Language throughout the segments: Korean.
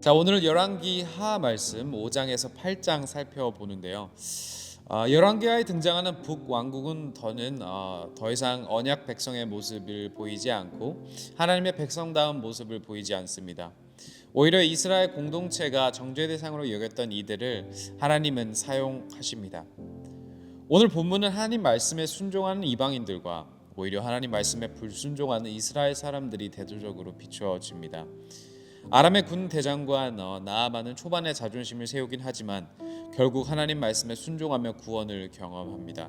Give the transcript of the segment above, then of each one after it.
자, 오늘은 열왕기 하 말씀 5장에서 8장 살펴보는데요. 열왕기하에 등장하는 북왕국은 더 이상 언약 백성의 모습을 보이지 않고 하나님의 백성다운 모습을 보이지 않습니다. 오히려 이스라엘 공동체가 정죄 대상으로 여겼던 이들을 하나님은 사용하십니다. 오늘 본문은 하나님 말씀에 순종하는 이방인들과 오히려 하나님 말씀에 불순종하는 이스라엘 사람들이 대조적으로 비추어집니다. 아람의 군 대장관 나아만은 초반에 자존심을 세우긴 하지만 결국 하나님 말씀에 순종하며 구원을 경험합니다.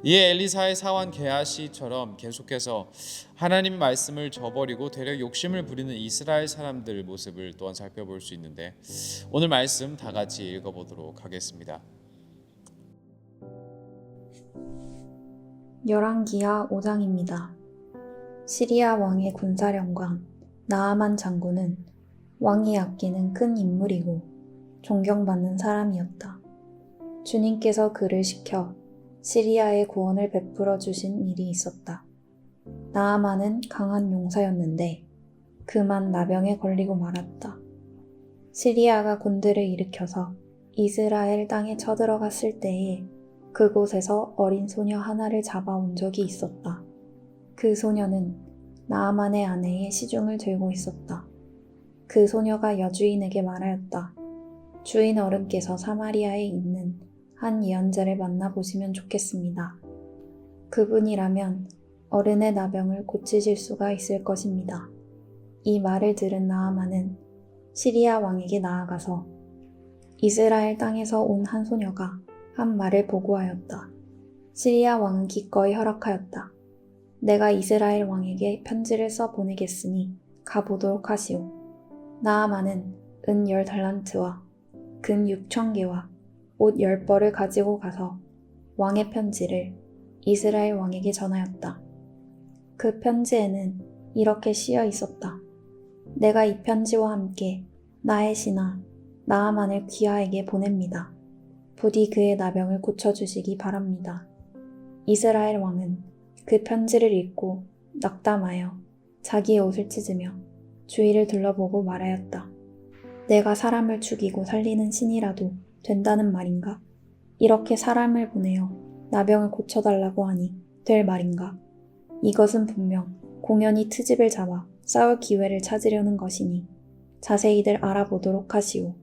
이에 엘리사의 사환 게하시처럼 계속해서 하나님 말씀을 저버리고 되려 욕심을 부리는 이스라엘 사람들 모습을 또한 살펴볼 수 있는데, 오늘 말씀 다 같이 읽어보도록 하겠습니다. 열왕기하 5장입니다. 시리아 왕의 군사령관 나아만 장군은 왕이 아끼는 큰 인물이고 존경받는 사람이었다. 주님께서 그를 시켜 시리아의 구원을 베풀어 주신 일이 있었다. 나아만은 강한 용사였는데 그만 나병에 걸리고 말았다. 시리아가 군대를 일으켜서 이스라엘 땅에 쳐들어갔을 때에 그곳에서 어린 소녀 하나를 잡아온 적이 있었다. 그 소녀는 나아만의 아내의 시중을 들고 있었다. 그 소녀가 여주인에게 말하였다. 주인 어른께서 사마리아에 있는 한 예언자를 만나보시면 좋겠습니다. 그분이라면 어른의 나병을 고치실 수가 있을 것입니다. 이 말을 들은 나아만은 시리아 왕에게 나아가서 이스라엘 땅에서 온 한 소녀가 한 말을 보고하였다. 시리아 왕은 기꺼이 허락하였다. 내가 이스라엘 왕에게 편지를 써 보내겠으니 가보도록 하시오. 나아만은 은 10달란트와 금 6,000개와 옷 10벌을 가지고 가서 왕의 편지를 이스라엘 왕에게 전하였다. 그 편지에는 이렇게 쓰여 있었다. 내가 이 편지와 함께 나의 신하 나아만을 귀하에게 보냅니다. 부디 그의 나병을 고쳐주시기 바랍니다. 이스라엘 왕은 그 편지를 읽고 낙담하여 자기의 옷을 찢으며 주위를 둘러보고 말하였다. 내가 사람을 죽이고 살리는 신이라도 된다는 말인가? 이렇게 사람을 보내어 나병을 고쳐달라고 하니 될 말인가? 이것은 분명 공연히 트집을 잡아 싸울 기회를 찾으려는 것이니 자세히들 알아보도록 하시오.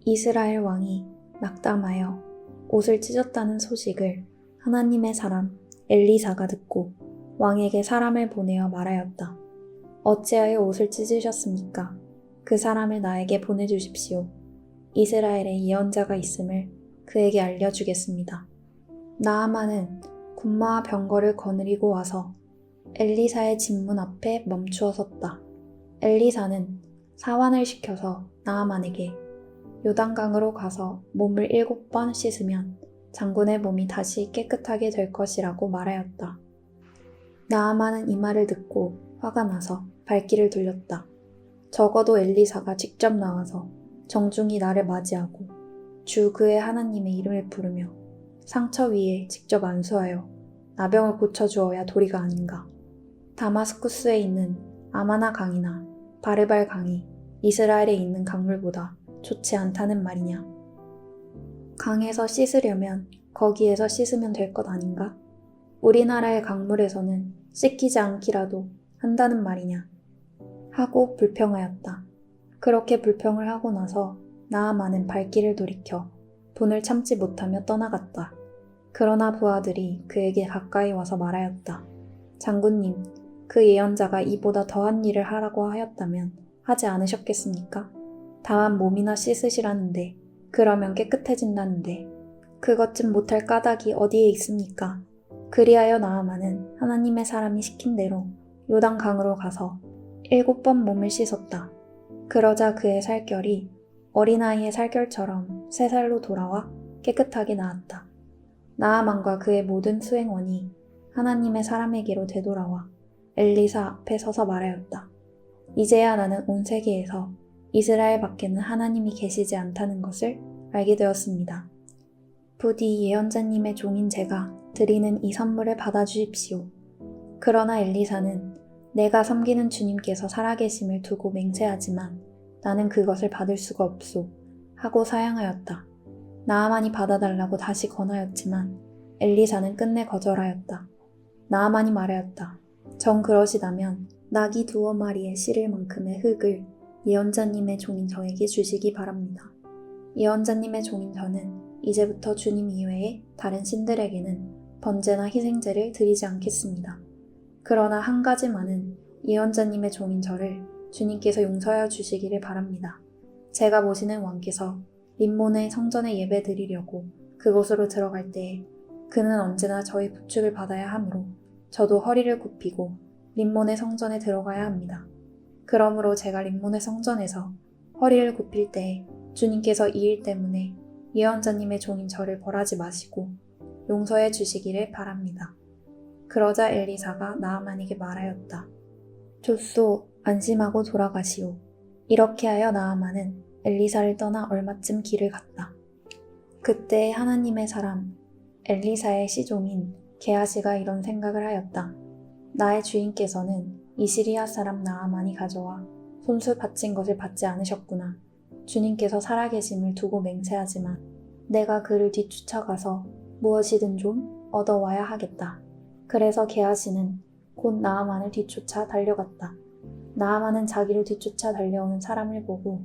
이스라엘 왕이 낙담하여 옷을 찢었다는 소식을 하나님의 사람 엘리사가 듣고 왕에게 사람을 보내어 말하였다. 어찌하여 옷을 찢으셨습니까? 그 사람을 나에게 보내주십시오. 이스라엘에 예언자가 있음을 그에게 알려주겠습니다. 나아만은 군마와 병거를 거느리고 와서 엘리사의 집문 앞에 멈추어 섰다. 엘리사는 사환을 시켜서 나아만에게 요단강으로 가서 몸을 7번 씻으면 장군의 몸이 다시 깨끗하게 될 것이라고 말하였다. 나아만은 이 말을 듣고 화가 나서 발길을 돌렸다. 적어도 엘리사가 직접 나와서 정중히 나를 맞이하고 주 그의 하나님의 이름을 부르며 상처 위에 직접 안수하여 나병을 고쳐주어야 도리가 아닌가. 다마스쿠스에 있는 아마나 강이나 바르발 강이 이스라엘에 있는 강물보다 좋지 않다는 말이냐. 강에서 씻으려면 거기에서 씻으면 될 것 아닌가? 우리나라의 강물에서는 씻기지 않기라도 한다는 말이냐. 하고 불평하였다. 그렇게 불평을 하고 나서 나아만은 발길을 돌이켜 분을 참지 못하며 떠나갔다. 그러나 부하들이 그에게 가까이 와서 말하였다. 장군님, 그 예언자가 이보다 더한 일을 하라고 하였다면 하지 않으셨겠습니까? 다만 몸이나 씻으시라는데 그러면 깨끗해진다는데 그것 좀 못할 까닭이 어디에 있습니까? 그리하여 나아만은 하나님의 사람이 시킨 대로 요단강으로 가서 7번 몸을 씻었다. 그러자 그의 살결이 어린아이의 살결처럼 3살로 돌아와 깨끗하게 나았다. 나아만과 그의 모든 수행원이 하나님의 사람에게로 되돌아와 엘리사 앞에 서서 말하였다. 이제야 나는 온 세계에서 이스라엘 밖에는 하나님이 계시지 않다는 것을 알게 되었습니다. 부디 예언자님의 종인 제가 드리는 이 선물을 받아주십시오. 그러나 엘리사는 내가 섬기는 주님께서 살아계심을 두고 맹세하지만 나는 그것을 받을 수가 없소. 하고 사양하였다. 나아만이 받아달라고 다시 권하였지만 엘리사는 끝내 거절하였다. 나아만이 말하였다. 정 그러시다면 나귀 2마리에 실을 만큼의 흙을 예언자님의 종인 저에게 주시기 바랍니다. 예언자님의 종인 저는 이제부터 주님 이외에 다른 신들에게는 번제나 희생제를 드리지 않겠습니다. 그러나 한 가지만은 예언자님의 종인 저를 주님께서 용서하여 주시기를 바랍니다. 제가 모시는 왕께서 림몬의 성전에 예배 드리려고 그곳으로 들어갈 때에 그는 언제나 저의 부축을 받아야 하므로 저도 허리를 굽히고 림몬의 성전에 들어가야 합니다. 그러므로 제가 림몬의 성전에서 허리를 굽힐 때에 주님께서 이 일 때문에 예언자님의 종인 저를 벌하지 마시고 용서해 주시기를 바랍니다. 그러자 엘리사가 나아만에게 말하였다. 좋소, 안심하고 돌아가시오. 이렇게 하여 나아만은 엘리사를 떠나 얼마쯤 길을 갔다. 그때 하나님의 사람 엘리사의 시종인 게하시가 이런 생각을 하였다. 나의 주인께서는 이 시리아 사람 나아만이 가져와 손수 바친 것을 받지 않으셨구나. 주님께서 살아계심을 두고 맹세하지만 내가 그를 뒤쫓아가서 무엇이든 좀 얻어와야 하겠다. 그래서 게하시는 곧 나아만을 뒤쫓아 달려갔다. 나아만은 자기를 뒤쫓아 달려오는 사람을 보고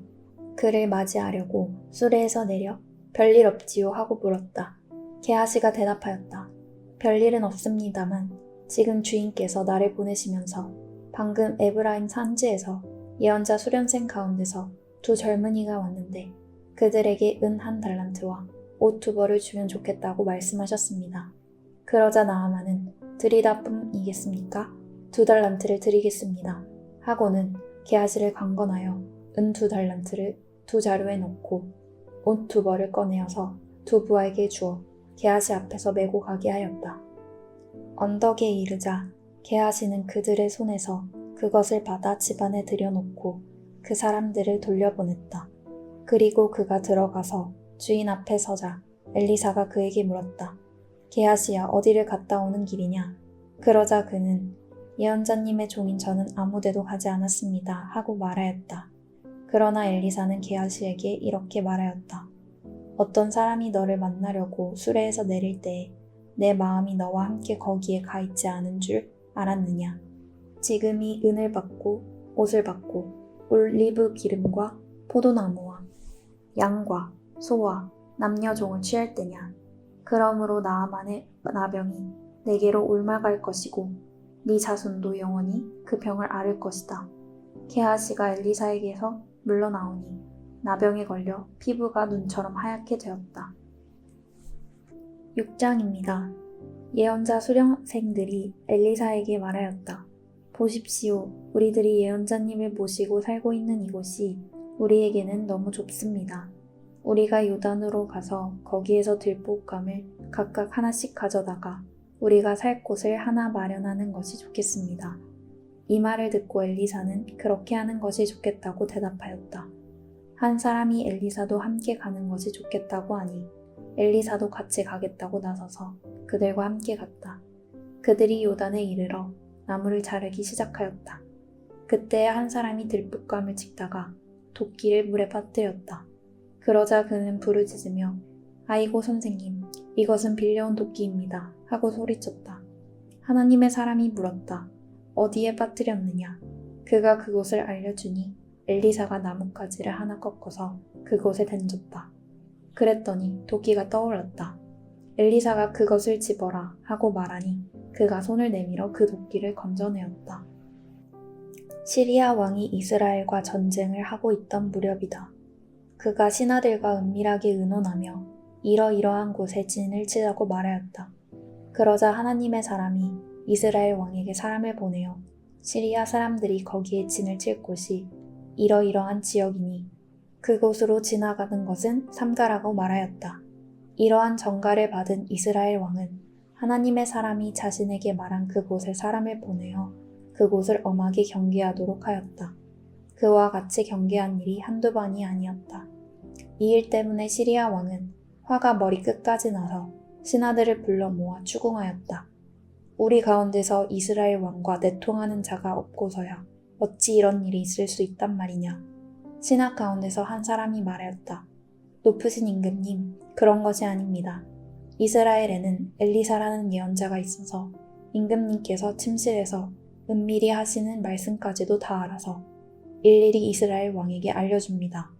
그를 맞이하려고 수레에서 내려 별일 없지요 하고 물었다. 게하시가 대답하였다. 별일은 없습니다만 지금 주인께서 나를 보내시면서 방금 에브라임 산지에서 예언자 수련생 가운데서 2 젊은이가 왔는데 그들에게 은 1달란트와 옷 2벌을 주면 좋겠다고 말씀하셨습니다. 그러자 나아만은 들이다쁨이겠습니까? 2달란트를 드리겠습니다. 하고는 게하시를 강건하여 은 2달란트를 2 자루에 넣고 옷 2벌을 꺼내어서 2 부하에게 주어 게하시 앞에서 메고 가게 하였다. 언덕에 이르자 게하시는 그들의 손에서 그것을 받아 집안에 들여놓고 그 사람들을 돌려보냈다. 그리고 그가 들어가서 주인 앞에 서자 엘리사가 그에게 물었다. 게하시야, 어디를 갔다 오는 길이냐? 그러자 그는 예언자님의 종인 저는 아무데도 가지 않았습니다 하고 말하였다. 그러나 엘리사는 게하시에게 이렇게 말하였다. 어떤 사람이 너를 만나려고 수레에서 내릴 때에 내 마음이 너와 함께 거기에 가 있지 않은 줄 알았느냐? 지금이 은을 받고 옷을 받고 올리브 기름과 포도나무와 양과 소와 남녀종을 취할 때냐? 그러므로 나아만의 나병이 내게로 옮아갈 것이고 네 자손도 영원히 그 병을 앓을 것이다. 게하시가 엘리사에게서 물러나오니 나병에 걸려 피부가 눈처럼 하얗게 되었다. 6장입니다. 예언자 수령생들이 엘리사에게 말하였다. 보십시오. 우리들이 예언자님을 모시고 살고 있는 이곳이 우리에게는 너무 좁습니다. 우리가 요단으로 가서 거기에서 들볶감을 각각 하나씩 가져다가 우리가 살 곳을 하나 마련하는 것이 좋겠습니다. 이 말을 듣고 엘리사는 그렇게 하는 것이 좋겠다고 대답하였다. 한 사람이 엘리사도 함께 가는 것이 좋겠다고 하니 엘리사도 같이 가겠다고 나서서 그들과 함께 갔다. 그들이 요단에 이르러 나무를 자르기 시작하였다. 그때 한 사람이 들볶감을 찍다가 도끼를 물에 빠뜨렸다. 그러자 그는 부르짖으며 아이고 선생님, 이것은 빌려온 도끼입니다 하고 소리쳤다. 하나님의 사람이 물었다. 어디에 빠뜨렸느냐? 그가 그곳을 알려주니 엘리사가 나뭇가지를 하나 꺾어서 그곳에 던졌다. 그랬더니 도끼가 떠올랐다. 엘리사가 그것을 집어라 하고 말하니 그가 손을 내밀어 그 도끼를 건져내었다. 시리아 왕이 이스라엘과 전쟁을 하고 있던 무렵이다. 그가 신하들과 은밀하게 의논하며 이러이러한 곳에 진을 치자고 말하였다. 그러자 하나님의 사람이 이스라엘 왕에게 사람을 보내어 시리아 사람들이 거기에 진을 칠 곳이 이러이러한 지역이니 그곳으로 지나가는 것은 삼가라고 말하였다. 이러한 전가를 받은 이스라엘 왕은 하나님의 사람이 자신에게 말한 그곳에 사람을 보내어 그곳을 엄하게 경계하도록 하였다. 그와 같이 경계한 일이 한두 번이 아니었다. 이 일 때문에 시리아 왕은 화가 머리 끝까지 나서 신하들을 불러 모아 추궁하였다. 우리 가운데서 이스라엘 왕과 내통하는 자가 없고서야 어찌 이런 일이 있을 수 있단 말이냐. 신학 가운데서 한 사람이 말하였다. 높으신 임금님, 그런 것이 아닙니다. 이스라엘에는 엘리사라는 예언자가 있어서 임금님께서 침실에서 은밀히 하시는 말씀까지도 다 알아서 일일이 이스라엘 왕에게 알려줍니다.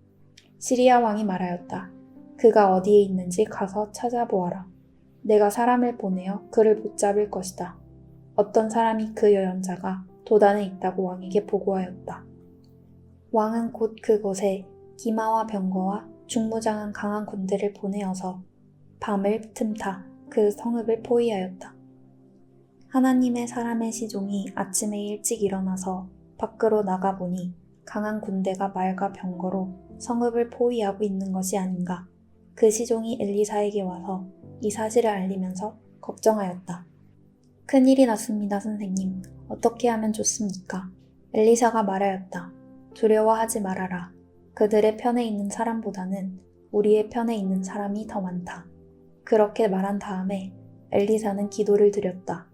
시리아 왕이 말하였다. 그가 어디에 있는지 가서 찾아보아라. 내가 사람을 보내어 그를 붙잡을 것이다. 어떤 사람이 그 예언자가 도단에 있다고 왕에게 보고하였다. 왕은 곧 그곳에 기마와 병거와 중무장한 강한 군대를 보내어서 밤을 틈타 그 성읍을 포위하였다. 하나님의 사람의 시종이 아침에 일찍 일어나서 밖으로 나가보니 강한 군대가 말과 병거로 성읍을 포위하고 있는 것이 아닌가. 그 시종이 엘리사에게 와서 이 사실을 알리면서 걱정하였다. 큰일이 났습니다, 선생님. 어떻게 하면 좋습니까? 엘리사가 말하였다. 두려워하지 말아라. 그들의 편에 있는 사람보다는 우리의 편에 있는 사람이 더 많다. 그렇게 말한 다음에 엘리사는 기도를 드렸다.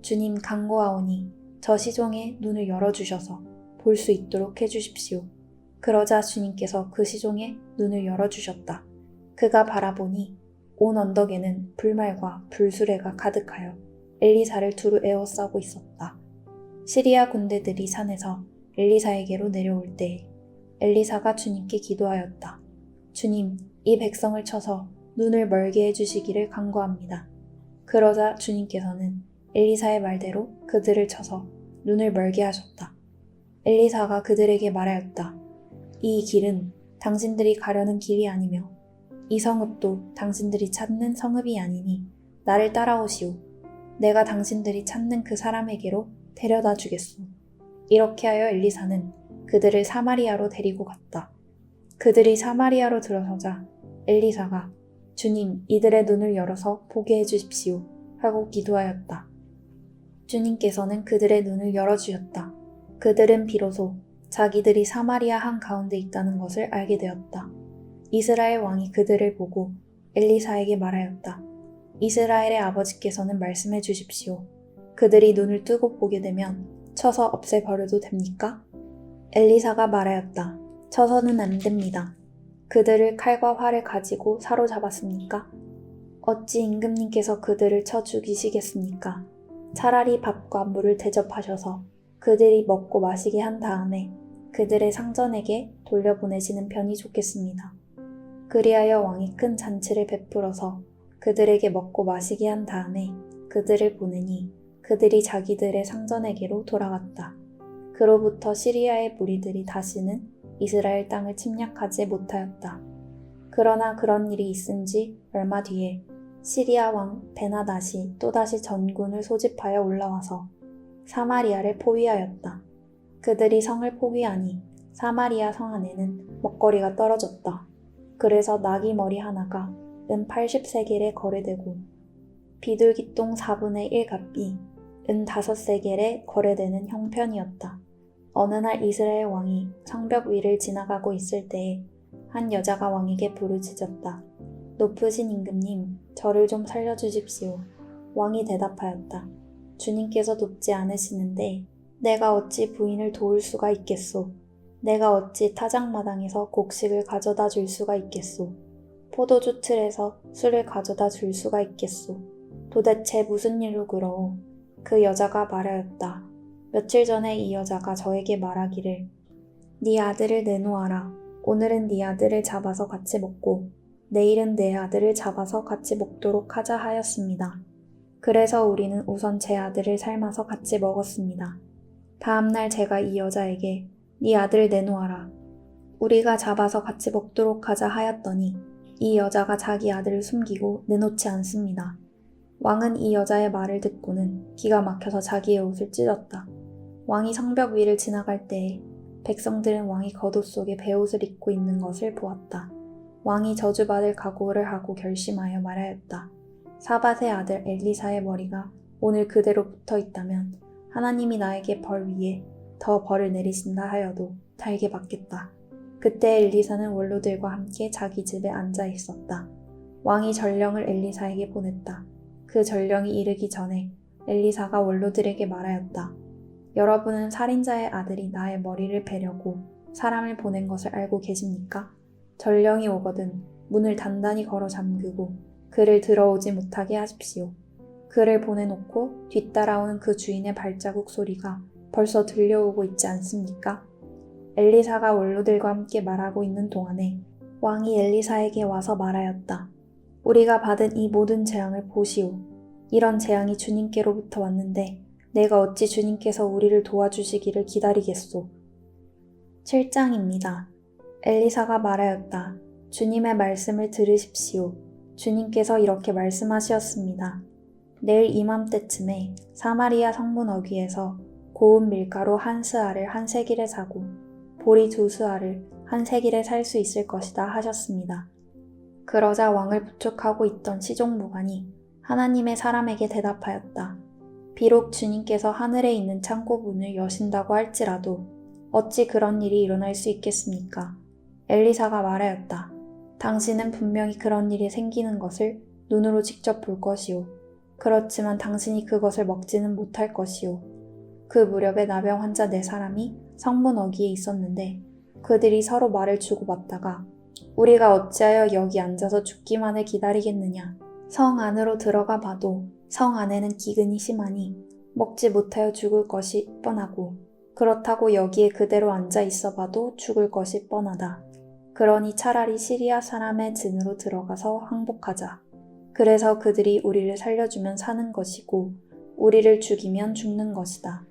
주님 간구하오니 저 시종의 눈을 열어주셔서 볼 수 있도록 해주십시오. 그러자 주님께서 그 시종의 눈을 열어주셨다. 그가 바라보니 온 언덕에는 불말과 불수레가 가득하여 엘리사를 두루 에워싸고 있었다. 시리아 군대들이 산에서 엘리사에게로 내려올 때에 엘리사가 주님께 기도하였다. 주님, 이 백성을 쳐서 눈을 멀게 해주시기를 간구합니다. 그러자 주님께서는 엘리사의 말대로 그들을 쳐서 눈을 멀게 하셨다. 엘리사가 그들에게 말하였다. 이 길은 당신들이 가려는 길이 아니며 이 성읍도 당신들이 찾는 성읍이 아니니 나를 따라오시오. 내가 당신들이 찾는 그 사람에게로 데려다 주겠소. 이렇게 하여 엘리사는 그들을 사마리아로 데리고 갔다. 그들이 사마리아로 들어서자 엘리사가 주님, 이들의 눈을 열어서 보게 해주십시오 하고 기도하였다. 주님께서는 그들의 눈을 열어주셨다. 그들은 비로소 자기들이 사마리아 한가운데 있다는 것을 알게 되었다. 이스라엘 왕이 그들을 보고 엘리사에게 말하였다. 이스라엘의 아버지께서는 말씀해 주십시오. 그들이 눈을 뜨고 보게 되면 쳐서 없애버려도 됩니까? 엘리사가 말하였다. 쳐서는 안 됩니다. 그들을 칼과 활을 가지고 사로잡았습니까? 어찌 임금님께서 그들을 쳐 죽이시겠습니까? 차라리 밥과 물을 대접하셔서 그들이 먹고 마시게 한 다음에 그들의 상전에게 돌려보내시는 편이 좋겠습니다. 그리하여 왕이 큰 잔치를 베풀어서 그들에게 먹고 마시게 한 다음에 그들을 보내니 그들이 자기들의 상전에게로 돌아갔다. 그로부터 시리아의 무리들이 다시는 이스라엘 땅을 침략하지 못하였다. 그러나 그런 일이 있은 지 얼마 뒤에 시리아 왕 베나닷이 또다시 전군을 소집하여 올라와서 사마리아를 포위하였다. 그들이 성을 포위하니 사마리아 성 안에는 먹거리가 떨어졌다. 그래서 나귀 머리 하나가 은 80세겔에 거래되고 비둘기똥 4분의 1값이 은 5세겔에 거래되는 형편이었다. 어느 날 이스라엘 왕이 성벽 위를 지나가고 있을 때에 한 여자가 왕에게 부르짖었다. 높으신 임금님, 저를 좀 살려주십시오. 왕이 대답하였다. 주님께서 돕지 않으시는데 내가 어찌 부인을 도울 수가 있겠소. 내가 어찌 타작마당에서 곡식을 가져다 줄 수가 있겠소. 포도주 틀에서 술을 가져다 줄 수가 있겠소. 도대체 무슨 일로 그러오? 그 여자가 말하였다. 며칠 전에 이 여자가 저에게 말하기를 네 아들을 내놓아라. 오늘은 네 아들을 잡아서 같이 먹고 내일은 내 아들을 잡아서 같이 먹도록 하자 하였습니다. 그래서 우리는 우선 제 아들을 삶아서 같이 먹었습니다. 다음날 제가 이 여자에게 네 아들 내놓아라. 우리가 잡아서 같이 먹도록 하자 하였더니 이 여자가 자기 아들을 숨기고 내놓지 않습니다. 왕은 이 여자의 말을 듣고는 기가 막혀서 자기의 옷을 찢었다. 왕이 성벽 위를 지나갈 때에 백성들은 왕이 겉옷 속에 베옷을 입고 있는 것을 보았다. 왕이 저주받을 각오를 하고 결심하여 말하였다. 사밧의 아들 엘리사의 머리가 오늘 그대로 붙어 있다면 하나님이 나에게 벌 위에 더 벌을 내리신다 하여도 달게 받겠다. 그때 엘리사는 원로들과 함께 자기 집에 앉아 있었다. 왕이 전령을 엘리사에게 보냈다. 그 전령이 이르기 전에 엘리사가 원로들에게 말하였다. 여러분은 살인자의 아들이 나의 머리를 베려고 사람을 보낸 것을 알고 계십니까? 전령이 오거든 문을 단단히 걸어 잠그고 그를 들어오지 못하게 하십시오. 그를 보내놓고 뒤따라오는 그 주인의 발자국 소리가 벌써 들려오고 있지 않습니까? 엘리사가 원로들과 함께 말하고 있는 동안에 왕이 엘리사에게 와서 말하였다. 우리가 받은 이 모든 재앙을 보시오. 이런 재앙이 주님께로부터 왔는데 내가 어찌 주님께서 우리를 도와주시기를 기다리겠소. 7장입니다. 엘리사가 말하였다. 주님의 말씀을 들으십시오. 주님께서 이렇게 말씀하셨습니다. 내일 이맘때쯤에 사마리아 성문 어귀에서 고운 밀가루 한 스아를 한 세길에 사고 보리 두 스아를 한 세길에 살 수 있을 것이다 하셨습니다. 그러자 왕을 부축하고 있던 시종무관이 하나님의 사람에게 대답하였다. 비록 주님께서 하늘에 있는 창고 문을 여신다고 할지라도 어찌 그런 일이 일어날 수 있겠습니까? 엘리사가 말하였다. 당신은 분명히 그런 일이 생기는 것을 눈으로 직접 볼 것이오. 그렇지만 당신이 그것을 먹지는 못할 것이오. 그 무렵에 나병 환자 4사람이 성문 어귀에 있었는데 그들이 서로 말을 주고받다가 우리가 어찌하여 여기 앉아서 죽기만을 기다리겠느냐. 성 안으로 들어가 봐도 성 안에는 기근이 심하니 먹지 못하여 죽을 것이 뻔하고 그렇다고 여기에 그대로 앉아 있어 봐도 죽을 것이 뻔하다. 그러니 차라리 시리아 사람의 진으로 들어가서 항복하자. 그래서 그들이 우리를 살려주면 사는 것이고 우리를 죽이면 죽는 것이다.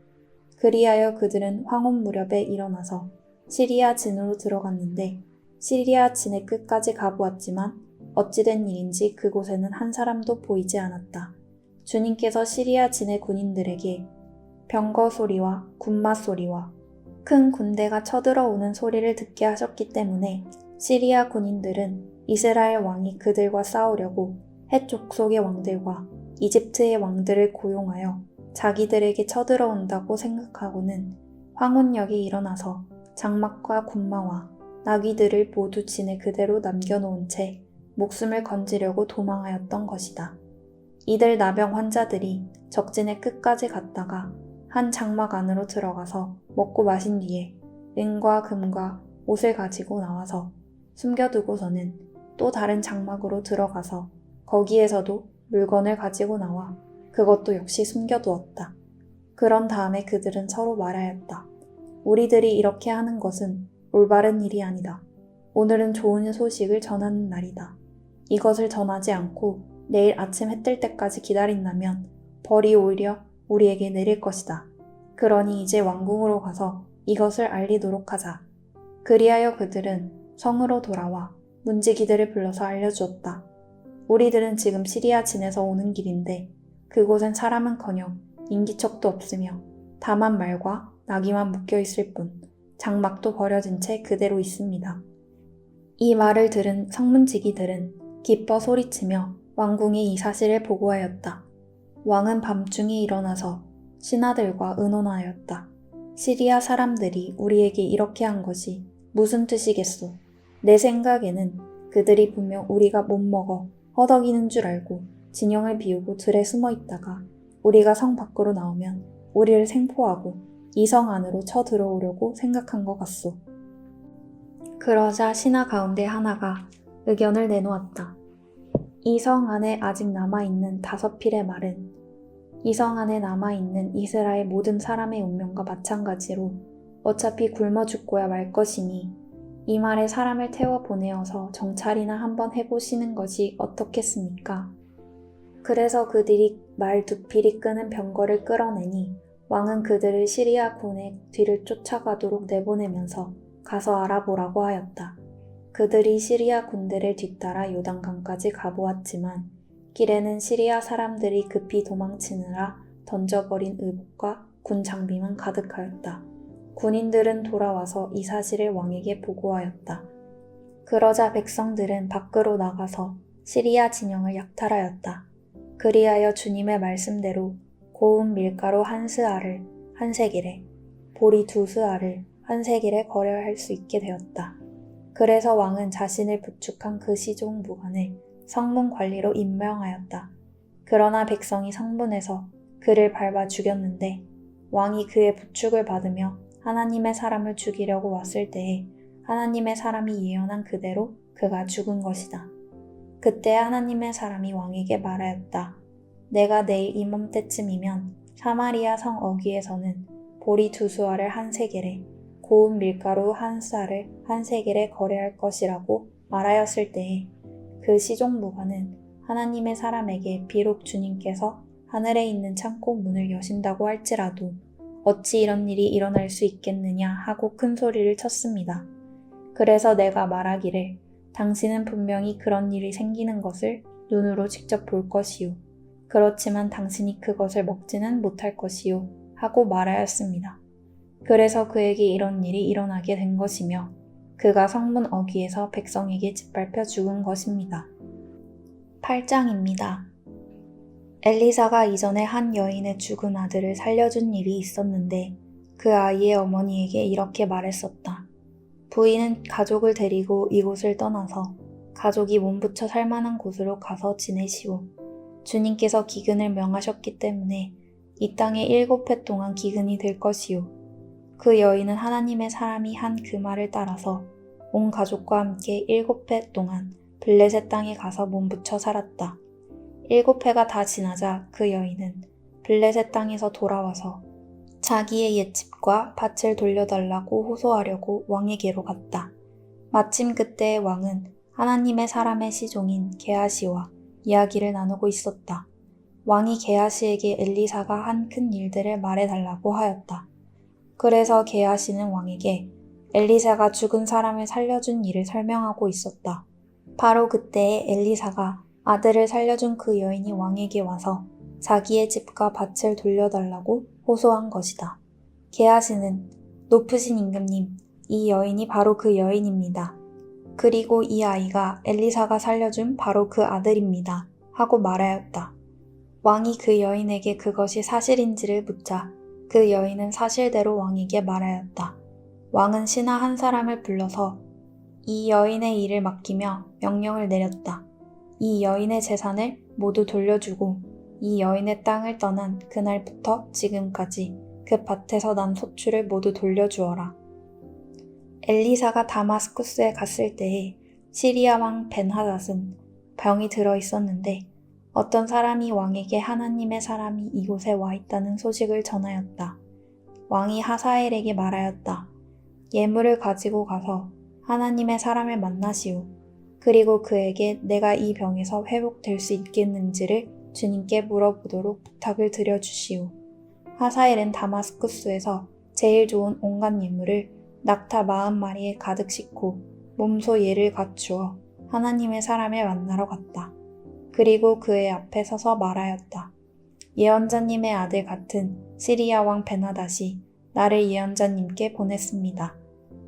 그리하여 그들은 황혼 무렵에 일어나서 시리아 진으로 들어갔는데 시리아 진의 끝까지 가보았지만 어찌된 일인지 그곳에는 한 사람도 보이지 않았다. 주님께서 시리아 진의 군인들에게 병거 소리와 군마 소리와 큰 군대가 쳐들어오는 소리를 듣게 하셨기 때문에 시리아 군인들은 이스라엘 왕이 그들과 싸우려고 헷 족속의 왕들과 이집트의 왕들을 고용하여 자기들에게 쳐들어온다고 생각하고는 황혼역이 일어나서 장막과 군마와 나귀들을 모두 진에 그대로 남겨놓은 채 목숨을 건지려고 도망하였던 것이다. 이들 나병 환자들이 적진의 끝까지 갔다가 한 장막 안으로 들어가서 먹고 마신 뒤에 은과 금과 옷을 가지고 나와서 숨겨두고서는 또 다른 장막으로 들어가서 거기에서도 물건을 가지고 나와 그것도 역시 숨겨두었다. 그런 다음에 그들은 서로 말하였다. 우리들이 이렇게 하는 것은 올바른 일이 아니다. 오늘은 좋은 소식을 전하는 날이다. 이것을 전하지 않고 내일 아침 해 뜰 때까지 기다린다면 벌이 오히려 우리에게 내릴 것이다. 그러니 이제 왕궁으로 가서 이것을 알리도록 하자. 그리하여 그들은 성으로 돌아와 문지기들을 불러서 알려주었다. 우리들은 지금 시리아 진에서 오는 길인데 그곳엔 사람은커녕 인기척도 없으며 다만 말과 나귀만 묶여있을 뿐 장막도 버려진 채 그대로 있습니다. 이 말을 들은 성문지기들은 기뻐 소리치며 왕궁에 이 사실을 보고하였다. 왕은 밤중에 일어나서 신하들과 의논하였다. 시리아 사람들이 우리에게 이렇게 한 것이 무슨 뜻이겠소? 내 생각에는 그들이 분명 우리가 못 먹어 허덕이는 줄 알고 진영을 비우고 들에 숨어 있다가 우리가 성 밖으로 나오면 우리를 생포하고 이 성 안으로 쳐들어오려고 생각한 것 같소. 그러자 신하 가운데 하나가 의견을 내놓았다. 이 성 안에 아직 남아있는 5필의 말은 이 성 안에 남아있는 이스라엘 모든 사람의 운명과 마찬가지로 어차피 굶어 죽고야 말 것이니 이 말에 사람을 태워 보내어서 정찰이나 한번 해보시는 것이 어떻겠습니까? 그래서 그들이 말 2필이 끄는 병거를 끌어내니 왕은 그들을 시리아 군의 뒤를 쫓아가도록 내보내면서 가서 알아보라고 하였다. 그들이 시리아 군대를 뒤따라 요단강까지 가보았지만 길에는 시리아 사람들이 급히 도망치느라 던져버린 의복과 군 장비만 가득하였다. 군인들은 돌아와서 이 사실을 왕에게 보고하였다. 그러자 백성들은 밖으로 나가서 시리아 진영을 약탈하였다. 그리하여 주님의 말씀대로 고운 밀가루 한 스아를 한 세길에, 보리 2스아를 한 세길에 거래할 수 있게 되었다. 그래서 왕은 자신을 부축한 그 시종 무관을 성문 관리로 임명하였다. 그러나 백성이 성문에서 그를 밟아 죽였는데 왕이 그의 부축을 받으며 하나님의 사람을 죽이려고 왔을 때에 하나님의 사람이 예언한 그대로 그가 죽은 것이다. 그때 하나님의 사람이 왕에게 말하였다. 내가 내일 이맘때쯤이면 사마리아 성 어귀에서는 보리 2수알을 한 세겔에 고운 밀가루 1쌀을 한 세겔에 거래할 것이라고 말하였을 때에 그 시종무관은 하나님의 사람에게 비록 주님께서 하늘에 있는 창고 문을 여신다고 할지라도 어찌 이런 일이 일어날 수 있겠느냐 하고 큰 소리를 쳤습니다. 그래서 내가 말하기를 당신은 분명히 그런 일이 생기는 것을 눈으로 직접 볼 것이요. 그렇지만 당신이 그것을 먹지는 못할 것이요. 하고 말하였습니다. 그래서 그에게 이런 일이 일어나게 된 것이며 그가 성문 어귀에서 백성에게 짓밟혀 죽은 것입니다. 8장입니다. 엘리사가 이전에 한 여인의 죽은 아들을 살려준 일이 있었는데 그 아이의 어머니에게 이렇게 말했었다. 부인은 가족을 데리고 이곳을 떠나서 가족이 몸부쳐 살만한 곳으로 가서 지내시오. 주님께서 기근을 명하셨기 때문에 이 땅에 7해 동안 기근이 될 것이오. 그 여인은 하나님의 사람이 한 그 말을 따라서 온 가족과 함께 7해 동안 블레셋 땅에 가서 몸부쳐 살았다. 7해가 다 지나자 그 여인은 블레셋 땅에서 돌아와서 자기의 옛집과 밭을 돌려달라고 호소하려고 왕에게로 갔다. 마침 그때 왕은 하나님의 사람의 시종인 게하시와 이야기를 나누고 있었다. 왕이 게하시에게 엘리사가 한 큰 일들을 말해달라고 하였다. 그래서 게하시는 왕에게 엘리사가 죽은 사람을 살려준 일을 설명하고 있었다. 바로 그때에 엘리사가 아들을 살려준 그 여인이 왕에게 와서 자기의 집과 밭을 돌려달라고 호소한 것이다. 게하시는 높으신 임금님, 이 여인이 바로 그 여인입니다. 그리고 이 아이가 엘리사가 살려준 바로 그 아들입니다. 하고 말하였다. 왕이 그 여인에게 그것이 사실인지를 묻자 그 여인은 사실대로 왕에게 말하였다. 왕은 신하 한 사람을 불러서 이 여인의 일을 맡기며 명령을 내렸다. 이 여인의 재산을 모두 돌려주고 이 여인의 땅을 떠난 그날부터 지금까지 그 밭에서 난 소출을 모두 돌려주어라. 엘리사가 다마스쿠스에 갔을 때에 시리아 왕 벤하닷은 병이 들어 있었는데 어떤 사람이 왕에게 하나님의 사람이 이곳에 와 있다는 소식을 전하였다. 왕이 하사엘에게 말하였다. 예물을 가지고 가서 하나님의 사람을 만나시오. 그리고 그에게 내가 이 병에서 회복될 수 있겠는지를 주님께 물어보도록 부탁을 드려주시오. 하사엘은 다마스쿠스에서 제일 좋은 온갖 예물을 낙타 40마리에 가득 싣고 몸소 예를 갖추어 하나님의 사람을 만나러 갔다. 그리고 그의 앞에 서서 말하였다. 예언자님의 아들 같은 시리아 왕 베나닷이 나를 예언자님께 보냈습니다.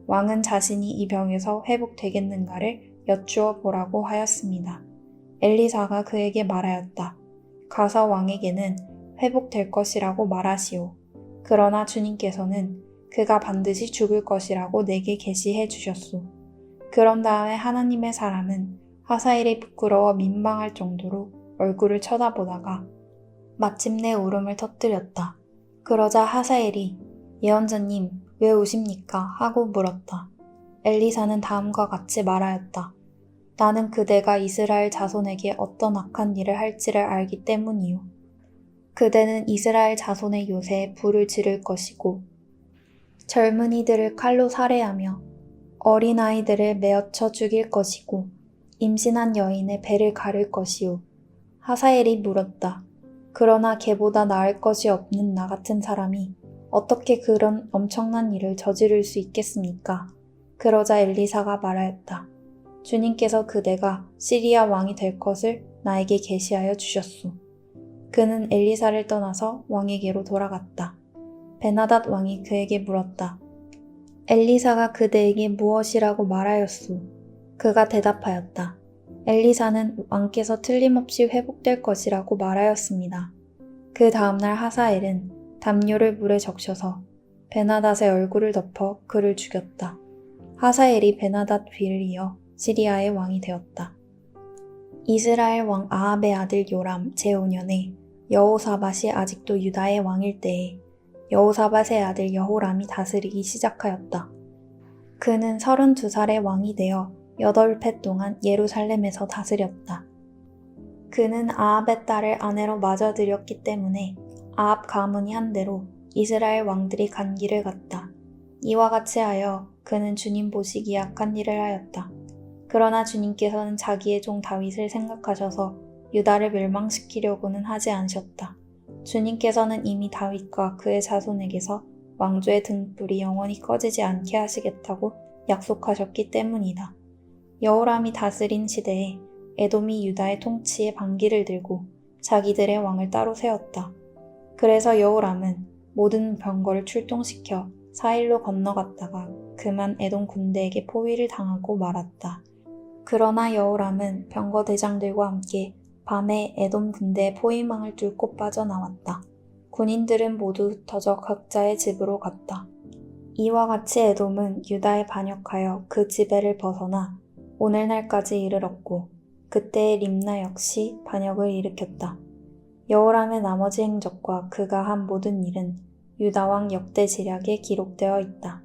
왕은 자신이 이 병에서 회복되겠는가를 여쭈어 보라고 하였습니다. 엘리사가 그에게 말하였다. 가서 왕에게는 회복될 것이라고 말하시오. 그러나 주님께서는 그가 반드시 죽을 것이라고 내게 계시해 주셨소. 그런 다음에 하나님의 사람은 하사엘이 부끄러워 민망할 정도로 얼굴을 쳐다보다가 마침내 울음을 터뜨렸다. 그러자 하사엘이 예언자님 왜 우십니까? 하고 물었다. 엘리사는 다음과 같이 말하였다. 나는 그대가 이스라엘 자손에게 어떤 악한 일을 할지를 알기 때문이요. 그대는 이스라엘 자손의 요새에 불을 지를 것이고 젊은이들을 칼로 살해하며 어린아이들을 메어쳐 죽일 것이고 임신한 여인의 배를 가를 것이요. 하사엘이 물었다. 그러나 걔보다 나을 것이 없는 나 같은 사람이 어떻게 그런 엄청난 일을 저지를 수 있겠습니까? 그러자 엘리사가 말하였다. 주님께서 그대가 시리아 왕이 될 것을 나에게 계시하여 주셨소. 그는 엘리사를 떠나서 왕에게로 돌아갔다. 베나닷 왕이 그에게 물었다. 엘리사가 그대에게 무엇이라고 말하였소? 그가 대답하였다. 엘리사는 왕께서 틀림없이 회복될 것이라고 말하였습니다. 그 다음날 하사엘은 담요를 물에 적셔서 베나닷의 얼굴을 덮어 그를 죽였다. 하사엘이 베나닷 뒤를 이어 시리아의 왕이 되었다. 이스라엘 왕 아합의 아들 요람 제5년에 여호사밧이 아직도 유다의 왕일 때에 여호사밧의 아들 여호람이 다스리기 시작하였다. 그는 32살의 왕이 되어 8해 동안 예루살렘에서 다스렸다. 그는 아합의 딸을 아내로 맞아들였기 때문에 아합 가문이 한 대로 이스라엘 왕들이 간 길을 갔다. 이와 같이 하여 그는 주님 보시기에 악한 일을 하였다. 그러나 주님께서는 자기의 종 다윗을 생각하셔서 유다를 멸망시키려고는 하지 않으셨다. 주님께서는 이미 다윗과 그의 자손에게서 왕조의 등불이 영원히 꺼지지 않게 하시겠다고 약속하셨기 때문이다. 여호람이 다스린 시대에 에돔이 유다의 통치에 반기를 들고 자기들의 왕을 따로 세웠다. 그래서 여호람은 모든 병거를 출동시켜 사일로 건너갔다가 그만 에돔 군대에게 포위를 당하고 말았다. 그러나 여호람은 병거 대장들과 함께 밤에 에돔 군대의 포위망을 뚫고 빠져나왔다. 군인들은 모두 흩어져 각자의 집으로 갔다. 이와 같이 에돔은 유다에 반역하여 그 지배를 벗어나 오늘날까지 이르렀고 그때의 림나 역시 반역을 일으켰다. 여호람의 나머지 행적과 그가 한 모든 일은 유다왕 역대지략에 기록되어 있다.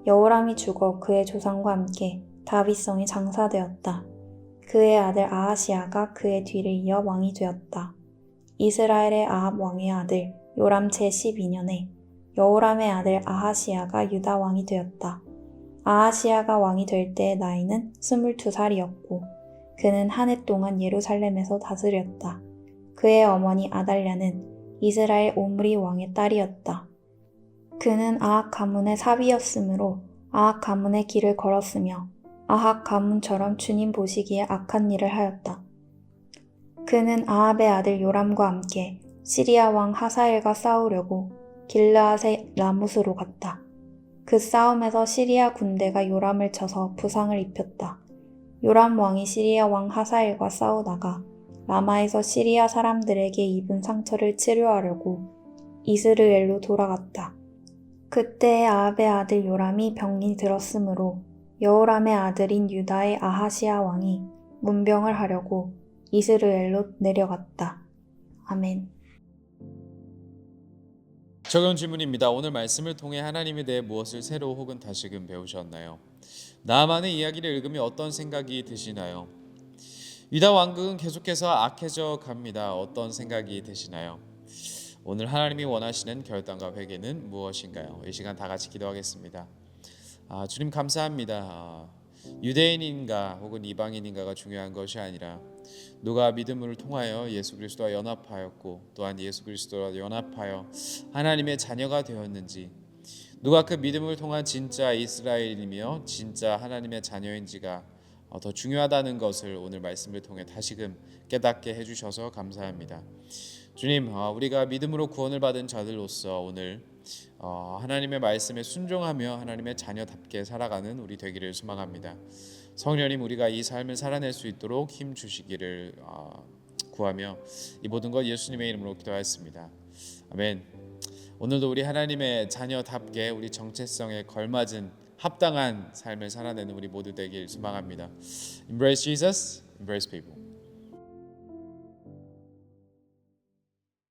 여호람이 죽어 그의 조상과 함께 다윗성에 장사되었다. 그의 아들 아하시아가 그의 뒤를 이어 왕이 되었다. 이스라엘의 아합 왕의 아들 요람 제12년에 여호람의 아들 아하시아가 유다 왕이 되었다. 아하시아가 왕이 될 때의 나이는 22살이었고 그는 한 해 동안 예루살렘에서 다스렸다. 그의 어머니 아달랴는 이스라엘 오므리 왕의 딸이었다. 그는 아합 가문의 사비였으므로 아합 가문의 길을 걸었으며 아합 가문처럼 주님 보시기에 악한 일을 하였다. 그는 아합의 아들 요람과 함께 시리아 왕 하사엘과 싸우려고 길르앗의 라못으로 갔다. 그 싸움에서 시리아 군대가 요람을 쳐서 부상을 입혔다. 요람 왕이 시리아 왕 하사엘과 싸우다가 라마에서 시리아 사람들에게 입은 상처를 치료하려고 이스르엘로 돌아갔다. 그때 아합의 아들 요람이 병이 들었으므로 여호람의 아들인 유다의 아하시아 왕이 문병을 하려고 이스르엘로 내려갔다. 아멘. 적용 질문입니다. 오늘 말씀을 통해 하나님에 대해 무엇을 새로 혹은 다시금 배우셨나요? 나아만의 이야기를 읽으며 어떤 생각이 드시나요? 유다 왕국은 계속해서 악해져 갑니다. 어떤 생각이 드시나요? 오늘 하나님이 원하시는 결단과 회개는 무엇인가요? 이 시간 다 같이 기도하겠습니다. 주님 감사합니다. 유대인인가 혹은 이방인인가가 중요한 것이 아니라 누가 믿음을 통하여 예수 그리스도와 연합하였고 또한 예수 그리스도와 연합하여 하나님의 자녀가 되었는지, 누가 그 믿음을 통한 진짜 이스라엘이며 진짜 하나님의 자녀인지가 더 중요하다는 것을 오늘 말씀을 통해 다시금 깨닫게 해주셔서 감사합니다. 주님, 우리가 믿음으로 구원을 받은 자들로서 오늘 하나님의 말씀에 순종하며 하나님의 자녀답게 살아가는 우리 되기를 소망합니다. 성령님, 우리가 이 삶을 살아낼 수 있도록 힘 주시기를 구하며 이 모든 것 예수님의 이름으로 기도하였습니다. 아멘. 오늘도 우리 하나님의 자녀답게 우리 정체성에 걸맞은 합당한 삶을 살아내는 우리 모두 되길 소망합니다. Embrace Jesus, embrace people.